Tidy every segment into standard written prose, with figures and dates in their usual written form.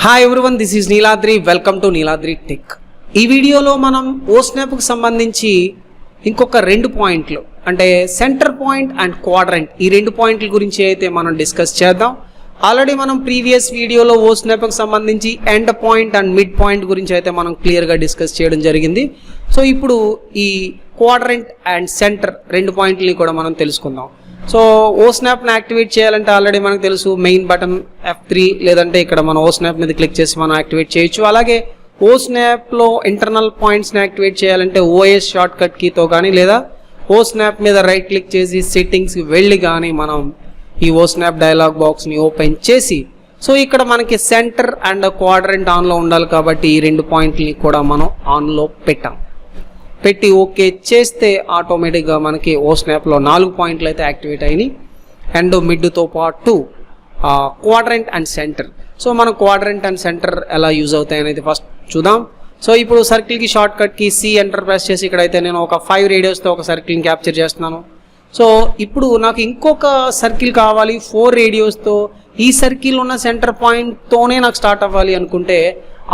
Hi everyone, this is Neeladri. Welcome to Neeladri tech. ఈ వీడియోలో మనం ఓస్నాప్కి సంబంధించి ఇంకొక 2 పాయింట్లు అంటే సెంటర్ పాయింట్ అండ్ క్వాడ్రంట్, ఈ 2 పాయింట్ల గురించి అయితే మనం డిస్కస్ చేద్దాం. ఆల్రెడీ మనం ప్రీవియస్ వీడియోలో ఓస్నాప్కి సంబంధించి end point and mid point గురించి అయితే మనం క్లియర్గా డిస్కస్ చేయడం జరిగింది. సో ఇప్పుడు ఈ క్వాడ్రంట్ అండ్ సెంటర్ 2 పాయింట్లని కూడా మనం తెలుసుకుందాం. సో ఓస్నాప్ని యాక్టివేట్ చేయాలంటే ఆల్రెడీ మనకు తెలుసు, మెయిన్ బటన్ F3 లేదంటే ఇక్కడ మనం ఓస్నాప్ మీద క్లిక్ చేసి మనం యాక్టివేట్ చేయొచ్చు. అలాగే ఓస్నాప్లో ఇంటర్నల్ పాయింట్స్ని యాక్టివేట్ చేయాలంటే OS షార్ట్ కట్ కీతో కానీ లేదా ఓస్నాప్ మీద రైట్ క్లిక్ చేసి సెట్టింగ్స్కి వెళ్ళి కానీ మనం ఈ ఓస్నాప్ డైలాగ్ బాక్స్ని ఓపెన్ చేసి, సో ఇక్కడ మనకి సెంటర్ అండ్ క్వాడ్రంట్ ఆన్లో ఉండాలి కాబట్టి ఈ 2 పాయింట్లని కూడా మనం ఆన్లో పెట్టి ఓకే చేస్తే ఆటోమేటిక్గా మనకి ఓస్నాప్లో 4 పాయింట్లు అయితే యాక్టివేట్ అయినాయి. అండ్ మిడ్తో పాటు క్వాడ్రంట్ అండ్ సెంటర్. సో మనం క్వాడ్రంట్ అండ్ సెంటర్ ఎలా యూజ్ అవుతాయి అనేది ఫస్ట్ చూద్దాం. సో ఇప్పుడు సర్కిల్కి షార్ట్ కట్కి C ఎంటర్ ప్రెస్ చేసి ఇక్కడైతే నేను ఒక 5 రేడియోస్తో ఒక సర్కిల్ని క్యాప్చర్ చేస్తున్నాను. సో ఇప్పుడు నాకు ఇంకొక సర్కిల్ కావాలి 4 రేడియోస్తో. ఈ సర్కిల్ ఉన్న సెంటర్ పాయింట్తోనే నాకు స్టార్ట్ అవ్వాలి అనుకుంటే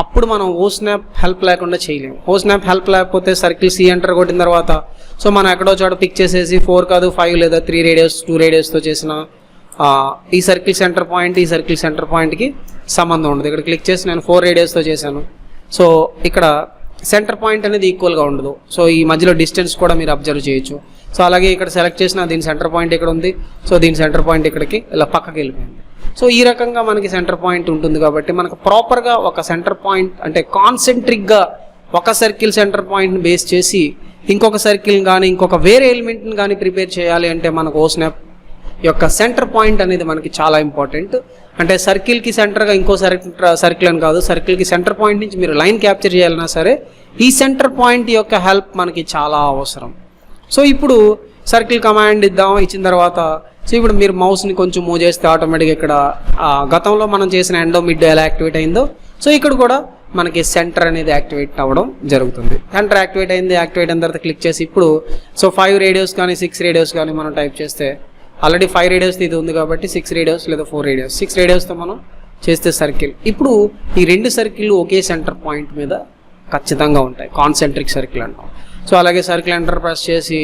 అప్పుడు మనం ఓస్నాప్ హెల్ప్ లేకుండా చేయలేము. ఓస్నాప్ హెల్ప్ లేకపోతే సర్కిల్ C ఎంటర్ కొట్టిన తర్వాత సో మనం ఎక్కడో చోట పిక్ చేసేసి 4 కాదు 5 లేదా 3 రేడియోస్ 2 రేడియోస్తో చేసిన ఈ సర్కిల్ సెంటర్ పాయింట్ ఈ సర్కిల్ సెంటర్ పాయింట్కి సంబంధం ఉండదు. ఇక్కడ క్లిక్ చేసి నేను 4 రేడియోస్తో చేశాను. సో ఇక్కడ సెంటర్ పాయింట్ అనేది ఈక్వల్గా ఉండదు. సో ఈ మధ్యలో డిస్టెన్స్ కూడా మీరు అబ్జర్వ్ చేయొచ్చు. సో అలాగే ఇక్కడ సెలెక్ట్ చేసిన దీని సెంటర్ పాయింట్ ఇక్కడ ఉంది. సో దీని సెంటర్ పాయింట్ ఇక్కడికి ఇలా పక్కకి వెళ్ళిపోయింది. సో ఈ రకంగా మనకి సెంటర్ పాయింట్ ఉంటుంది కాబట్టి మనకు ప్రాపర్గా ఒక సెంటర్ పాయింట్ అంటే కాన్సెంట్రిక్గా ఒక సర్కిల్ సెంటర్ పాయింట్ని బేస్ చేసి ఇంకొక సర్కిల్ని కానీ ఇంకొక వేరే ఎలిమెంట్ని కానీ ప్రిపేర్ చేయాలి అంటే మనకు ఓస్నాప్ యొక్క సెంటర్ పాయింట్ అనేది మనకి చాలా ఇంపార్టెంట్. అంటే సర్కిల్కి సెంటర్గా ఇంకో సర్కిల్ అని కాదు, సర్కిల్కి సెంటర్ పాయింట్ నుంచి మీరు లైన్ క్యాప్చర్ చేయాలన్నా సరే ఈ సెంటర్ పాయింట్ యొక్క హెల్ప్ మనకి చాలా అవసరం. సో ఇప్పుడు సర్కిల్ కమాండ్ ఇచ్చిన తర్వాత సో ఇప్పుడు మీరు మౌస్ని కొంచెం మూవ్ చేస్తే ఆటోమేటిక్గా ఇక్కడ గతంలో మనం చేసిన ఎండో మిడ్ ఎలా యాక్టివేట్ అయిందో సో ఇక్కడ కూడా మనకి సెంటర్ అనేది యాక్టివేట్ అవ్వడం జరుగుతుంది. సెంటర్ యాక్టివేట్ అయిన తర్వాత క్లిక్ చేసి ఇప్పుడు సో 5 రేడియోస్ కానీ 6 రేడియోస్ కానీ మనం టైప్ చేస్తే ఆల్రెడీ 5 రేడియోస్ ఇది ఉంది కాబట్టి 6 రేడియోస్ లేదా 4 రేడియోస్ 6 రేడియోస్తో మనం చేస్తే సర్కిల్ ఇప్పుడు ఈ 2 సర్కిల్ ఒకే సెంటర్ పాయింట్ మీద ఖచ్చితంగా ఉంటాయి, కాన్సెంట్రిక్ సర్కిల్ అంటాం. సో అలాగే సర్కిల్ ఎంటర్ ప్రెస్ చేసి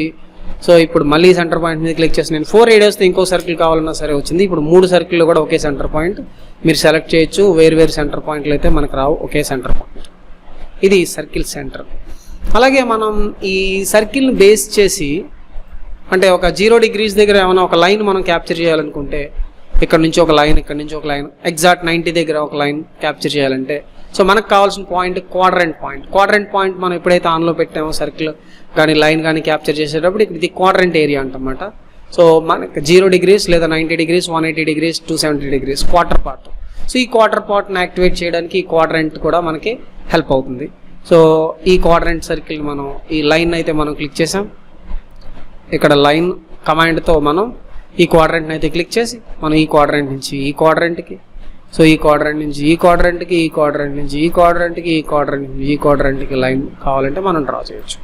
సో ఇప్పుడు మళ్ళీ సెంటర్ పాయింట్ మీద క్లిక్ చేసి నేను 4 రేడియోస్తో ఇంకో సర్కిల్ కావాలన్నా సరే వచ్చింది. ఇప్పుడు 3 సర్కిల్లో కూడా ఒకే సెంటర్ పాయింట్ మీరు సెలెక్ట్ చేయొచ్చు. వేరు సెంటర్ పాయింట్లు అయితే మనకు రావు, ఒకే సెంటర్ పాయింట్. ఇది సర్కిల్ సెంటర్. అలాగే మనం ఈ సర్కిల్ని బేస్ చేసి అంటే ఒక 0 డిగ్రీస్ దగ్గర ఏమైనా ఒక లైన్ మనం క్యాప్చర్ చేయాలనుకుంటే ఇక్కడ నుంచి ఒక లైన్, ఇక్కడ నుంచి ఒక లైన్, ఎగ్జాక్ట్ 90 దగ్గర ఒక లైన్ క్యాప్చర్ చేయాలంటే సో మనకు కావాల్సిన పాయింట్ క్వాడ్రంట్ పాయింట్ మనం ఎప్పుడైతే ఆన్లో పెట్టామో సర్కిల్ కానీ లైన్ కానీ క్యాప్చర్ చేసేటప్పుడు ఇది క్వాడ్రంట్ ఏరియా అంటమాట. సో మనకి 0 డిగ్రీస్ లేదా 90 degrees 180 degrees 270 degrees quarter part. So ఈ క్వార్టర్ పార్ట్ని యాక్టివేట్ చేయడానికి ఈ క్వాడ్రంట్ కూడా మనకి హెల్ప్ అవుతుంది. సో ఈ క్వాడ్రంట్ సర్కిల్ మనం ఈ లైన్ అయితే మనం క్లిక్ చేసాం. ఇక్కడ లైన్ కమాండ్తో మనం ఈ క్వాడ్రంట్ని అయితే క్లిక్ చేసి మనం ఈ క్వాడ్రంట్ నుంచి ఈ క్వాడ్రంట్కి, సో ఈ క్వాడ్రంట్ నుంచి ఈ క్వాడ్రంట్కి, ఈ క్వాడ్రంట్ నుంచి ఈ క్వాడ్రంట్కి, ఈ క్వాడ్రంట్ నుంచి ఈ క్వాడ్రంట్కి లైన్ కావాలంటే మనం డ్రా చేయొచ్చు.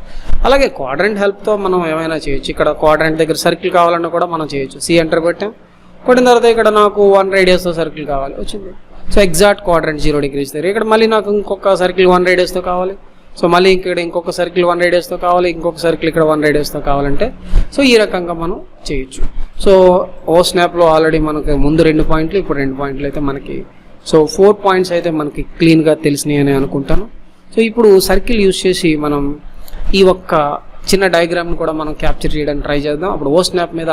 అలాగే క్వాడ్రంట్ హెల్ప్తో మనం ఏమైనా చేయొచ్చు. ఇక్కడ క్వాడ్రంట్ దగ్గర సర్కిల్ కావాలన్నా కూడా మనం చేయొచ్చు. C ఎంటర్ కొట్టిన తర్వాత ఇక్కడ నాకు 1 రేడియోస్తో సర్కిల్ కావాలి వచ్చింది. సో ఎగ్జాక్ట్ క్వాడ్రంట్ 0 డిగ్రీస్ దగ్గర. ఇక్కడ మళ్ళీ నాకు ఇంకొక సర్కిల్ 1 రేడియోస్తో కావాలి. సో మళ్ళీ ఇక్కడ ఇంకొక సర్కిల్ 1 రేడియోస్తో కావాలి, ఇంకొక సర్కిల్ ఇక్కడ 1 రేడియోస్తో కావాలంటే సో ఈ రకంగా మనం చేయొచ్చు. సో ఓస్నాప్లో ఆల్రెడీ మనకి ముందు 2 పాయింట్లు ఇప్పుడు 2 పాయింట్లు అయితే మనకి సో 4 పాయింట్స్ అయితే మనకి క్లీన్గా తెలిసినాయి అని అనుకుంటాను. సో ఇప్పుడు సర్కిల్ యూజ్ చేసి మనం ఈ ఒక్క చిన్న డయాగ్రామ్ని కూడా మనం క్యాప్చర్ చేయడానికి ట్రై చేద్దాం. అప్పుడు ఓస్నాప్ మీద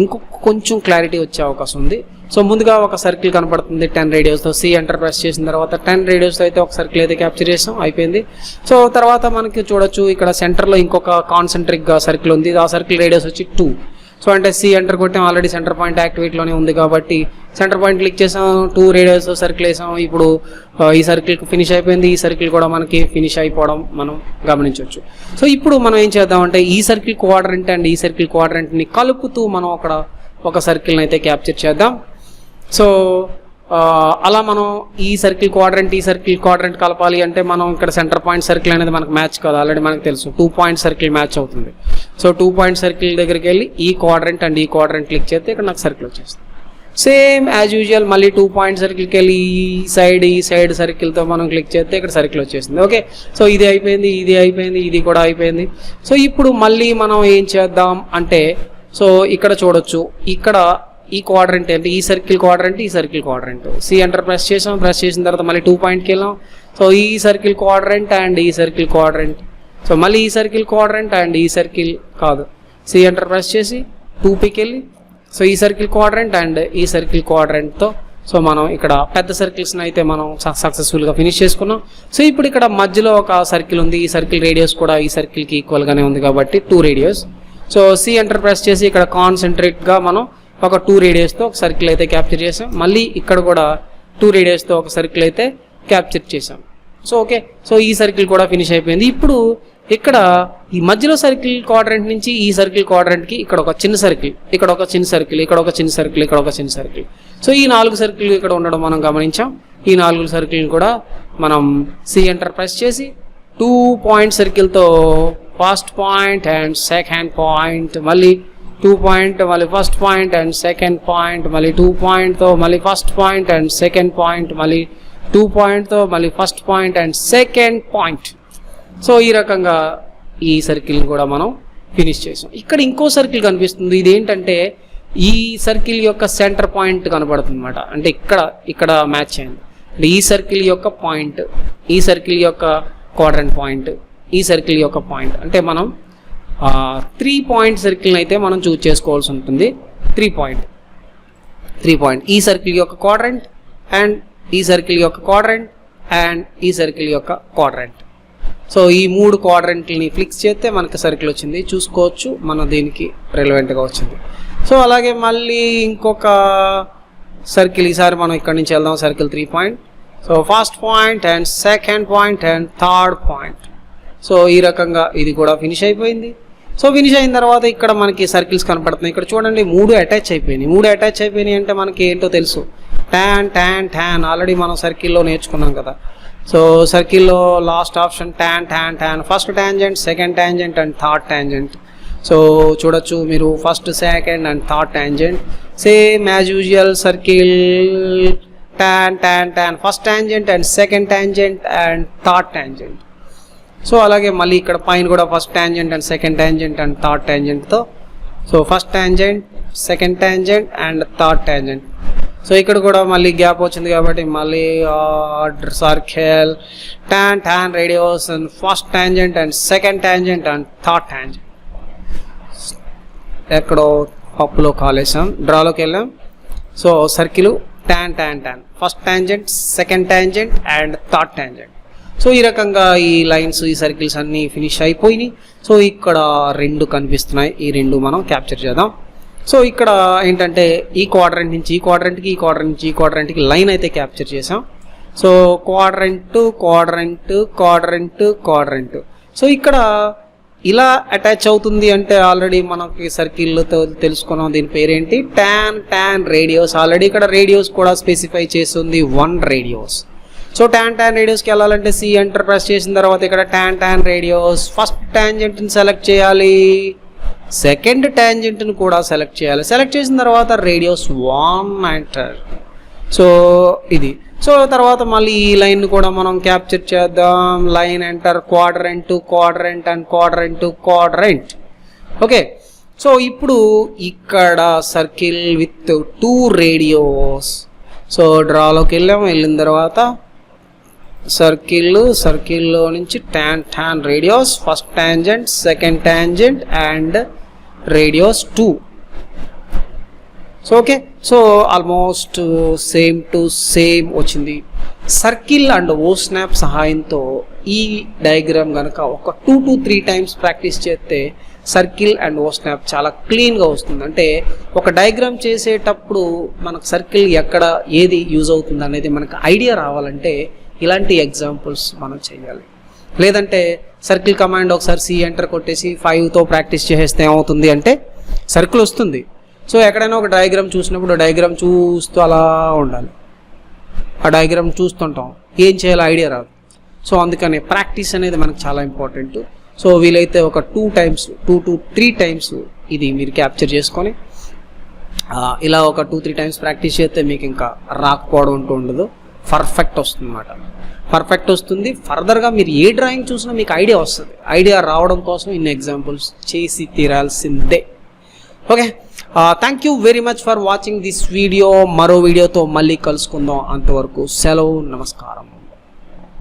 ఇంకొక కొంచెం క్లారిటీ వచ్చే అవకాశం ఉంది. సో ముందుగా ఒక సర్కిల్ కనపడుతుంది 10 రేడియోస్తో. C ఎంటర్ ప్రెస్ చేసిన తర్వాత 10 రేడియోస్తో అయితే ఒక సర్కిల్ అయితే క్యాప్చర్ చేసాం, అయిపోయింది. సో తర్వాత మనకి చూడొచ్చు ఇక్కడ సెంటర్లో ఇంకొక కాన్సెంట్రిక్గా సర్కిల్ ఉంది. ఆ సర్కిల్ రేడియోస్ వచ్చి 2. సో అంటే C ఎంటర్ కొట్టాం, ఆల్రెడీ సెంటర్ పాయింట్ యాక్టివేట్లోనే ఉంది కాబట్టి సెంటర్ పాయింట్ క్లిక్ చేసాం, 2 రేడియోస్ సర్కిల్ వేసాం. ఇప్పుడు ఈ సర్కిల్ ఫినిష్ అయిపోయింది, ఈ సర్కిల్ కూడా మనకి ఫినిష్ అయిపోవడం మనం గమనించవచ్చు. సో ఇప్పుడు మనం ఏం చేద్దామంటే ఈ సర్కిల్ క్వాడ్రంట్ అండ్ ఈ సర్కిల్ క్వాడ్రంట్ని కలుపుతూ మనం అక్కడ ఒక సర్కిల్ని అయితే క్యాప్చర్ చేద్దాం. సో అలా మనం ఈ సర్కిల్ క్వాడ్రంట్ కలపాలి అంటే మనం ఇక్కడ సెంటర్ పాయింట్ సర్కిల్ అనేది మనకు మ్యాచ్ కాదు, ఆల్రెడీ మనకు తెలుసు 2 పాయింట్ సర్కిల్ మ్యాచ్ అవుతుంది. సో 2 పాయింట్ సర్కిల్ దగ్గరికి వెళ్ళి ఈ క్వాడ్రంట్ అండ్ ఈ క్వాడ్రంట్ క్లిక్ చేస్తే ఇక్కడ నాకు సర్కిల్ వచ్చేస్తుంది. సేమ్ యాజ్ యూజువల్ మళ్ళీ 2 పాయింట్ సర్కిల్కి వెళ్ళి ఈ సైడ్ సర్కిల్తో మనం క్లిక్ చేస్తే ఇక్కడ సర్కిల్ వచ్చేసింది. ఓకే, సో ఇది అయిపోయింది, ఇది కూడా అయిపోయింది. సో ఇప్పుడు మళ్ళీ మనం ఏం చేద్దాం అంటే, సో ఇక్కడ చూడొచ్చు, ఇక్కడ ఈ క్వాడ్రంట్ అంటే ఈ circle quadrant C enter press చేసిన తర్వాత మళ్ళీ 2 పాయింట్కి వెళ్ళాం. సో ఈ సర్కిల్ క్వాడ్రంట్ అండ్ ఈ సర్కిల్ క్వాడ్రంట్, సో మళ్ళీ ఈ సర్కిల్ క్వాడ్రంట్ అండ్ ఈ సర్కిల్ కాదు, సి ఎంటర్ ప్రెస్ చేసి 2Pకి వెళ్ళి, సో ఈ సర్కిల్ క్వాడ్రంట్ అండ్ ఈ సర్కిల్ క్వాడ్రంట్తో సో మనం ఇక్కడ పెద్ద సర్కిల్స్ని అయితే మనం సక్సెస్ఫుల్గా ఫినిష్ చేసుకున్నాం. సో ఇప్పుడు ఇక్కడ మధ్యలో ఒక సర్కిల్ ఉంది, ఈ సర్కిల్ రేడియస్ కూడా ఈ సర్కిల్కి ఈక్వల్గానే ఉంది కాబట్టి 2 radius. So C enter press చేసి ఇక్కడ కాన్సన్ట్రేట్గా మనం ఒక 2 రేడియస్తో ఒక సర్కిల్ అయితే క్యాప్చర్ చేసాం. మళ్ళీ ఇక్కడ కూడా 2 రేడియస్తో ఒక సర్కిల్ అయితే క్యాప్చర్ చేసాం. సో ఓకే, సో ఈ సర్కిల్ కూడా ఫినిష్ అయిపోయింది. ఇప్పుడు ఇక్కడ ఈ మధ్యలో సర్కిల్ క్వాడ్రంట్ నుంచి ఈ సర్కిల్ క్వాడ్రంట్కి ఇక్కడ ఒక చిన్న సర్కిల్, ఇక్కడ ఒక చిన్న సర్కిల్, ఇక్కడ ఒక చిన్న సర్కిల్, ఇక్కడ ఒక చిన్న సర్కిల్. సో ఈ 4 సర్కిల్ ఇక్కడ ఉండడం మనం గమనించాం. ఈ 4 సర్కిల్ కూడా మనం సి ఎంటర్ ప్రెస్ చేసి 2 పాయింట్ సర్కిల్తో first point and second point, మళ్ళీ 2 పాయింట్, మళ్ళీ first point and second point, మళ్ళీ 2 పాయింట్తో మళ్ళీ first point and second point, మళ్ళీ 2 పాయింట్తో మళ్ళీ first point and second point. So ఈ రకంగా ఈ సర్కిల్ని కూడా మనం ఫినిష్ చేసాం. ఇక్కడ ఇంకో సర్కిల్ కనిపిస్తుంది, ఇదేంటంటే ఈ సర్కిల్ యొక్క సెంటర్ పాయింట్ కనబడుతుంది అనమాట. అంటే ఇక్కడ మ్యాచ్ అయింది. ఈ సర్కిల్ యొక్క పాయింట్, ఈ సర్కిల్ యొక్క క్వాడ్రంట్ పాయింట్, ఈ సర్కిల్ యొక్క పాయింట్, అంటే మనం 3 పాయింట్ సర్కిల్ని అయితే మనం చూస్ చేసుకోవాల్సి ఉంటుంది. 3 పాయింట్ ఈ సర్కిల్ యొక్క క్వాడ్రంట్ అండ్ ఈ సర్కిల్ యొక్క క్వాడ్రంట్ అండ్ ఈ సర్కిల్ యొక్క క్వాడ్రంట్. సో ఈ 3 క్వాడ్రంట్ని ఫిక్స్ చేస్తే మనకి సర్కిల్ వచ్చింది, చూసుకోవచ్చు మనం దీనికి రెలవెంట్గా వచ్చింది. సో అలాగే మళ్ళీ ఇంకొక సర్కిల్, ఈసారి మనం ఇక్కడ నుంచి వెళ్దాం. Circle 3 point, so first point and second point and third point. So ఈ రకంగా ఇది కూడా ఫినిష్ అయిపోయింది. సో ఫినిష్ అయిన తర్వాత ఇక్కడ మనకి సర్కిల్స్ కనపడుతున్నాయి. ఇక్కడ చూడండి 3 అటాచ్ అయిపోయినాయి అంటే మనకి ఏంటో తెలుసు, tan ఆల్రెడీ మనం సర్కిల్లో నేర్చుకున్నాం కదా. సో సర్కిల్లో last option tan, first tangent, second tangent and third tangent. So చూడొచ్చు మీరు first, second and third tangent same as usual circle tan, first tangent and second tangent and third tangent. So అలాగే మళ్ళీ ఇక్కడ పైన కూడా first tangent and second tangent and third ట్యాంజెంట్తో, so first tangent, second tangent and third tangent. So ఇక్కడ కూడా మళ్ళీ gap వచ్చింది కాబట్టి మళ్ళీ circle tan radius and first tangent and second tangent and third tangent. ఎక్కడో పప్పులో కాలేసాం, డ్రాలోకి వెళ్ళాం. So circle tan first tangent, second tangent and third tangent. So ఈ రకంగా ఈ లైన్స్, ఈ సర్కిల్స్ అన్నీ ఫినిష్ అయిపోయినాయి. సో ఇక్కడ 2 కనిపిస్తున్నాయి, ఈ 2 మనం క్యాప్చర్ చేద్దాం. సో ఇక్కడ ఏంటంటే ఈ క్వాడ్రంట్ నుంచి ఈ క్వాడ్రంట్కి, ఈ క్వాడ్రంట్ నుంచి ఈ క్వాడ్రంట్కి లైన్ అయితే క్యాప్చర్ చేసాం. So quadrant. సో ఇక్కడ ఇలా అటాచ్ అవుతుంది అంటే ఆల్రెడీ మనకి సర్కిల్తో తెలుసుకున్నాం. దీని పేరేంటి, tan రేడియస్. ఆల్రెడీ ఇక్కడ రేడియస్ కూడా స్పెసిఫై చేస్తుంది 1 రేడియస్. సో tan రేడియస్కి వెళ్ళాలంటే సి ఎంటర్ ప్రెస్ చేసిన తర్వాత ఇక్కడ tan రేడియస్ ఫస్ట్ ట్యాంజెంట్ని సెలెక్ట్ చేయాలి, సెకండ్ ట్యాంజెంట్ని కూడా సెలెక్ట్ చేయాలి. సెలెక్ట్ చేసిన తర్వాత రేడియస్ 1 ఎంటర్. సో ఇది. సో తర్వాత మళ్ళీ ఈ లైన్ కూడా మనం క్యాప్చర్ చేద్దాం. Line enter, quadrant and quadrant. Okay, so ఇప్పుడు ఇక్కడ సర్కిల్ విత్ 2 రేడియోస్. సో డ్రాలోకి వెళ్ళిన తర్వాత సర్కిల్లో నుంచి tan radius first tangent, second tangent and radius 2. So okay, so almost same to same వచ్చింది. సర్కిల్ అండ్ ఓ స్నాప్ సహాయంతో ఈ డయాగ్రామ్ కనుక ఒక 2 to 3 టైమ్స్ ప్రాక్టీస్ చేస్తే సర్కిల్ అండ్ ఓ స్నాప్ చాలా క్లీన్గా వస్తుంది. అంటే ఒక డయాగ్రామ్ చేసేటప్పుడు మనకు సర్కిల్ ఎక్కడ ఏది యూజ్ అవుతుంది అనేది మనకు ఐడియా రావాలంటే ఇలాంటి ఎగ్జాంపుల్స్ మనం చేయాలి. లేదంటే సర్కిల్ కమాండ్ ఒకసారి సి ఎంటర్ కొట్టేసి 5తో ప్రాక్టీస్ చేసేస్తే ఏమవుతుంది అంటే సర్కిల్ వస్తుంది. సో ఎక్కడైనా ఒక డయాగ్రామ్ చూసినప్పుడు డయాగ్రామ్ చూస్తూ అలా ఉండాలి. ఆ డయాగ్రామ్ చూస్తుంటాం, ఏం చేయాలో ఐడియా రాదు. సో అందుకని ప్రాక్టీస్ అనేది మనకు చాలా ఇంపార్టెంట్. సో వీలైతే ఒక 2 to 3 టైమ్స్ ఇది మీరు క్యాప్చర్ చేసుకొని ఇలా ఒక 2-3 టైమ్స్ ప్రాక్టీస్ చేస్తే మీకు ఇంకా రాకపోవడం అంటూ ఉండదు, పర్ఫెక్ట్ వస్తుంది అన్నమాట. పర్ఫెక్ట్ వస్తుంది. ఫర్దర్గా మీరు ఏ డ్రాయింగ్ చూసినా మీకు ఐడియా వస్తుంది. ఐడియా రావడం కోసం ఇన్ని ఎగ్జాంపుల్స్ చేసి తీరాల్సిందే. Okay, thank you very much for watching this video. మరో వీడియోతో మళ్ళీ కలుసుకుందాం. అంతవరకు సెలవు, నమస్కారం.